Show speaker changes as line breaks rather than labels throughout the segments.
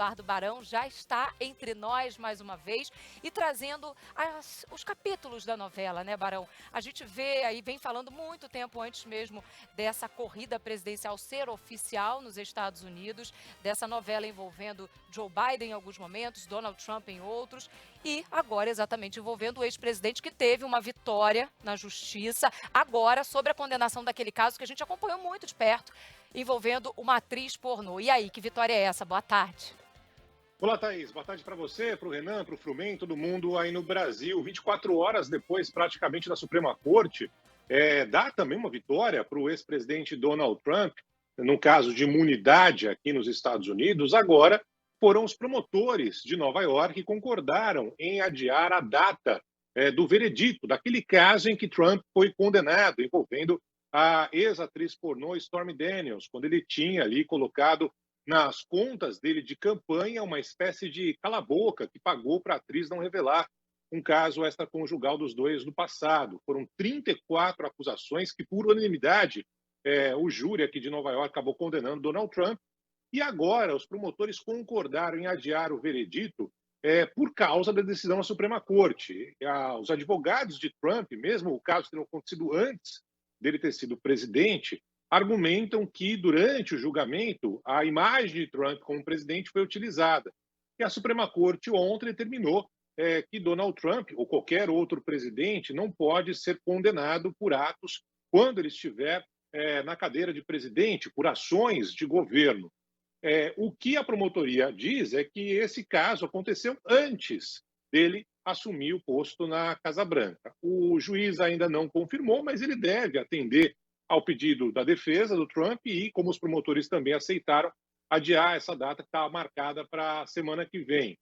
Eduardo Barão já está entre nós mais uma vez e trazendo os capítulos da novela, né, Barão? A gente vê aí, vem falando muito tempo antes mesmo dessa corrida presidencial ser oficial nos Estados Unidos, dessa novela envolvendo Joe Biden em alguns momentos, Donald Trump em outros, e agora exatamente envolvendo o ex-presidente que teve uma vitória na justiça, agora sobre a condenação daquele caso que a gente acompanhou muito de perto, envolvendo uma atriz pornô. E aí, que vitória é essa? Boa tarde.
Olá, Thaís. Boa tarde para você, para o Renan, para o Frumen, todo mundo aí no Brasil. 24 horas depois, praticamente, da Suprema Corte, dá também uma vitória para o ex-presidente Donald Trump, no caso de imunidade aqui nos Estados Unidos. Agora, foram os promotores de Nova York que concordaram em adiar a data do veredito, daquele caso em que Trump foi condenado, envolvendo a ex-atriz pornô Stormy Daniels, quando ele tinha ali colocado nas contas dele de campanha uma espécie de cala-boca que pagou para a atriz não revelar um caso extraconjugal dos dois no passado. Foram 34 acusações que, por unanimidade, o júri aqui de Nova York acabou condenando Donald Trump. E agora os promotores concordaram em adiar o veredito por causa da decisão da Suprema Corte. Os advogados de Trump, mesmo o caso tendo acontecido antes dele ter sido presidente, argumentam que, durante o julgamento, a imagem de Trump como presidente foi utilizada. E a Suprema Corte ontem determinou que Donald Trump, ou qualquer outro presidente, não pode ser condenado por atos quando ele estiver na cadeira de presidente, por ações de governo. O que a promotoria diz é que esse caso aconteceu antes dele assumir o posto na Casa Branca. O juiz ainda não confirmou, mas ele deve atender ao pedido da defesa do Trump e, como os promotores também aceitaram, adiar essa data que está marcada para a semana que vem.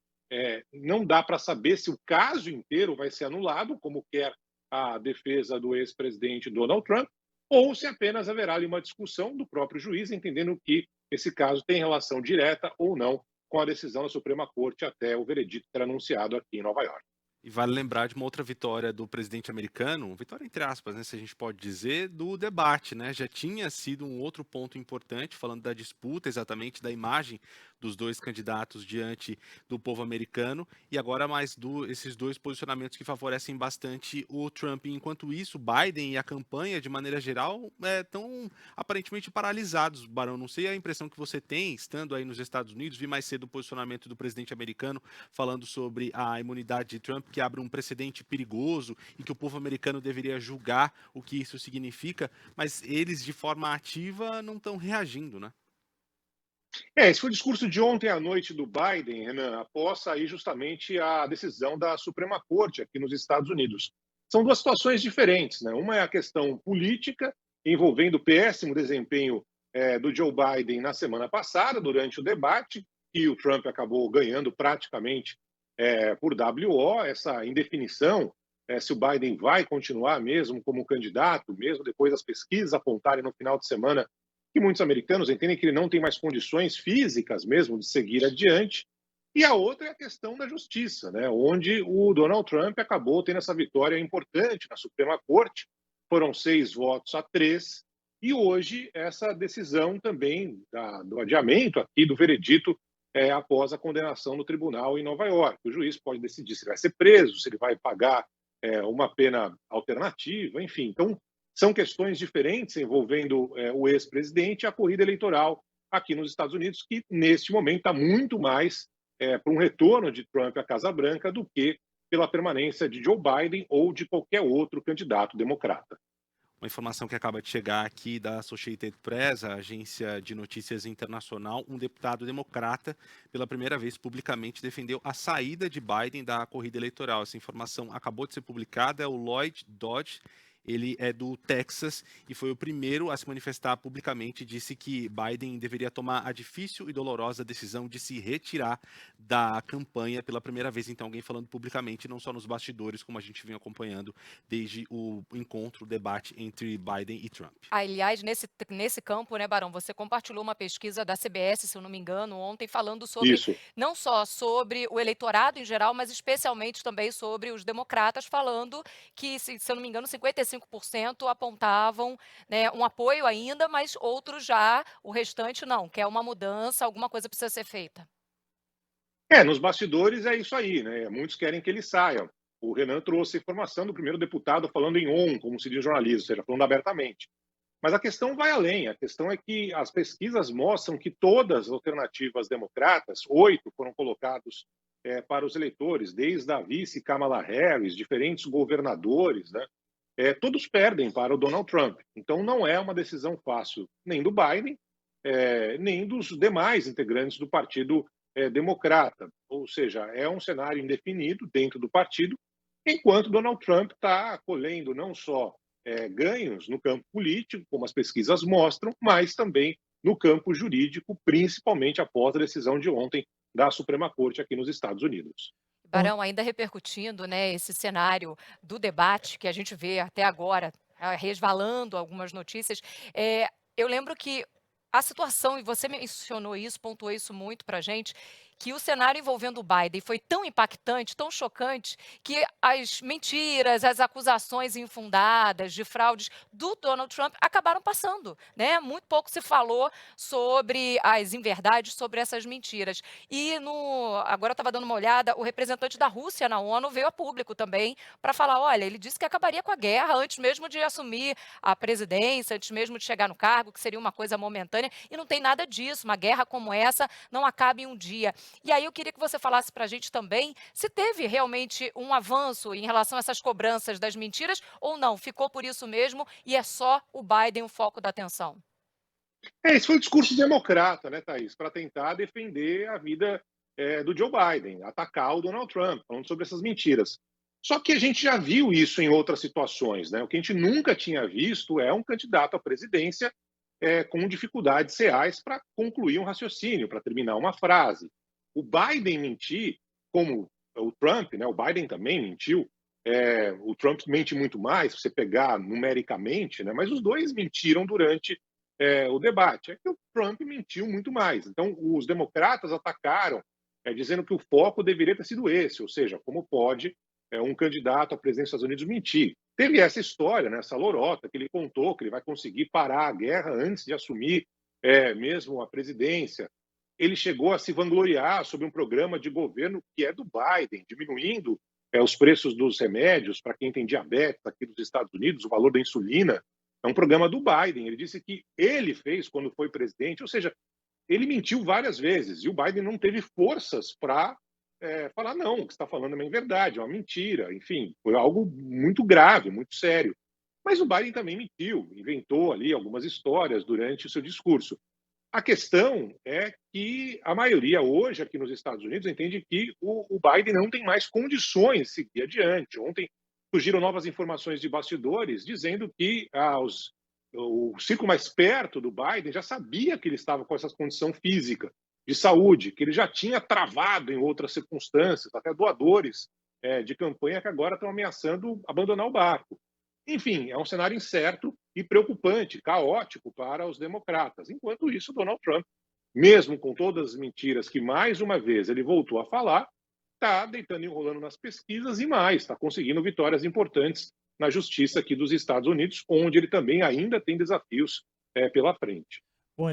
Não dá para saber se o caso inteiro vai ser anulado, como quer a defesa do ex-presidente Donald Trump, ou se apenas haverá ali uma discussão do próprio juiz, entendendo que esse caso tem relação direta ou não com a decisão da Suprema Corte até o veredito ser anunciado aqui em Nova York.
E vale lembrar de uma outra vitória do presidente americano, vitória entre aspas, né, se a gente pode dizer, do debate, né? Já tinha sido um outro ponto importante, falando da disputa exatamente da imagem dos dois candidatos diante do povo americano, e agora esses dois posicionamentos que favorecem bastante o Trump. Enquanto isso, Biden e a campanha, de maneira geral, estão aparentemente paralisados. Barão, não sei a impressão que você tem, estando aí nos Estados Unidos, vi mais cedo o posicionamento do presidente americano falando sobre a imunidade de Trump, que abre um precedente perigoso e que o povo americano deveria julgar o que isso significa, mas eles, de forma ativa, não estão reagindo, né?
Esse foi o discurso de ontem à noite do Biden, Renan, após sair justamente a decisão da Suprema Corte aqui nos Estados Unidos. São duas situações diferentes, né? Uma é a questão política, envolvendo o péssimo desempenho do Joe Biden na semana passada, durante o debate, e o Trump acabou ganhando praticamente por WO, essa indefinição se o Biden vai continuar mesmo como candidato, mesmo depois das pesquisas apontarem no final de semana que muitos americanos entendem que ele não tem mais condições físicas mesmo de seguir adiante. E a outra é a questão da justiça, né, onde o Donald Trump acabou tendo essa vitória importante na Suprema Corte, foram 6 votos a 3, e hoje essa decisão também do adiamento aqui do veredito após a condenação no tribunal em Nova York. O juiz pode decidir se vai ser preso, se ele vai pagar uma pena alternativa, enfim. Então, são questões diferentes envolvendo o ex-presidente e a corrida eleitoral aqui nos Estados Unidos, que neste momento está muito mais para um retorno de Trump à Casa Branca do que pela permanência de Joe Biden ou de qualquer outro candidato democrata.
Uma informação que acaba de chegar aqui da Associated Press, a agência de notícias internacional, um deputado democrata, pela primeira vez publicamente, defendeu a saída de Biden da corrida eleitoral. Essa informação acabou de ser publicada, é o Lloyd Dodge. Ele é do Texas e foi o primeiro a se manifestar publicamente. Disse que Biden deveria tomar a difícil e dolorosa decisão de se retirar da campanha pela primeira vez. Então, alguém falando publicamente, não só nos bastidores, como a gente vem acompanhando desde o encontro, o debate entre Biden e Trump.
Aliás, nesse campo, né, Barão, você compartilhou uma pesquisa da CBS, se eu não me engano, ontem, falando sobre,
Isso.
não só sobre o eleitorado em geral, mas especialmente também sobre os democratas, falando que, se eu não me engano, 55% apontavam, né, um apoio ainda, mas outros já, o restante não, quer uma mudança, alguma coisa precisa ser feita.
Nos bastidores é isso aí, né? Muitos querem que ele saia. O Renan trouxe a informação do primeiro deputado falando em on, como se diz jornalismo, ou seja, falando abertamente. Mas a questão vai além. A questão é que as pesquisas mostram que todas as alternativas democratas, 8 foram colocados para os eleitores, desde a vice Kamala Harris, diferentes governadores, né? Todos perdem para o Donald Trump. Então não é uma decisão fácil nem do Biden, nem dos demais integrantes do Partido Democrata. Ou seja, é um cenário indefinido dentro do partido, enquanto Donald Trump está colhendo não só ganhos no campo político, como as pesquisas mostram, mas também no campo jurídico, principalmente após a decisão de ontem da Suprema Corte aqui nos Estados Unidos.
Bom,
Barão, ainda repercutindo, né, esse cenário do debate que a gente vê até agora, resvalando algumas notícias, eu lembro que a situação, e você mencionou isso, pontuou isso muito para a gente, que o cenário envolvendo o Biden foi tão impactante, tão chocante, que as mentiras, as acusações infundadas de fraudes do Donald Trump acabaram passando, né? Muito pouco se falou sobre as inverdades, sobre essas mentiras. E agora eu estava dando uma olhada, o representante da Rússia na ONU veio a público também para falar, olha, ele disse que acabaria com a guerra antes mesmo de assumir a presidência, antes mesmo de chegar no cargo, que seria uma coisa momentânea, e não tem nada disso, uma guerra como essa não acaba em um dia. E aí eu queria que você falasse para a gente também se teve realmente um avanço em relação a essas cobranças das mentiras ou não, ficou por isso mesmo e é só o Biden o foco da atenção.
Esse foi o discurso democrata, né, Thaís, para tentar defender a vida do Joe Biden, atacar o Donald Trump, falando sobre essas mentiras. Só que a gente já viu isso em outras situações, né? O que a gente nunca tinha visto é um candidato à presidência com dificuldades reais para concluir um raciocínio, para terminar uma frase. O Biden mentir, como o Trump, né? O Biden também mentiu. O Trump mente muito mais, se você pegar numericamente, né? Mas os dois mentiram durante o debate. É que o Trump mentiu muito mais. Então, os democratas atacaram, dizendo que o foco deveria ter sido esse, ou seja, como pode um candidato à presidência dos Estados Unidos mentir. Teve essa história, né, essa lorota, que ele contou que ele vai conseguir parar a guerra antes de assumir mesmo a presidência. Ele chegou a se vangloriar sobre um programa de governo que é do Biden, diminuindo os preços dos remédios para quem tem diabetes aqui dos Estados Unidos, o valor da insulina. É um programa do Biden. Ele disse que ele fez quando foi presidente, ou seja, ele mentiu várias vezes e o Biden não teve forças para falar não, o que está falando é uma inverdade, é uma mentira, enfim, foi algo muito grave, muito sério. Mas o Biden também mentiu, inventou ali algumas histórias durante o seu discurso. A questão é que a maioria hoje aqui nos Estados Unidos entende que o Biden não tem mais condições de seguir adiante. Ontem surgiram novas informações de bastidores dizendo que o círculo mais perto do Biden já sabia que ele estava com essa condição física, de saúde, que ele já tinha travado em outras circunstâncias, até doadores de campanha que agora estão ameaçando abandonar o barco. Enfim, é um cenário incerto e preocupante, caótico para os democratas. Enquanto isso, Donald Trump, mesmo com todas as mentiras que, mais uma vez, ele voltou a falar, está deitando e enrolando nas pesquisas e mais, está conseguindo vitórias importantes na justiça aqui dos Estados Unidos, onde ele também ainda tem desafios pela frente.
bom,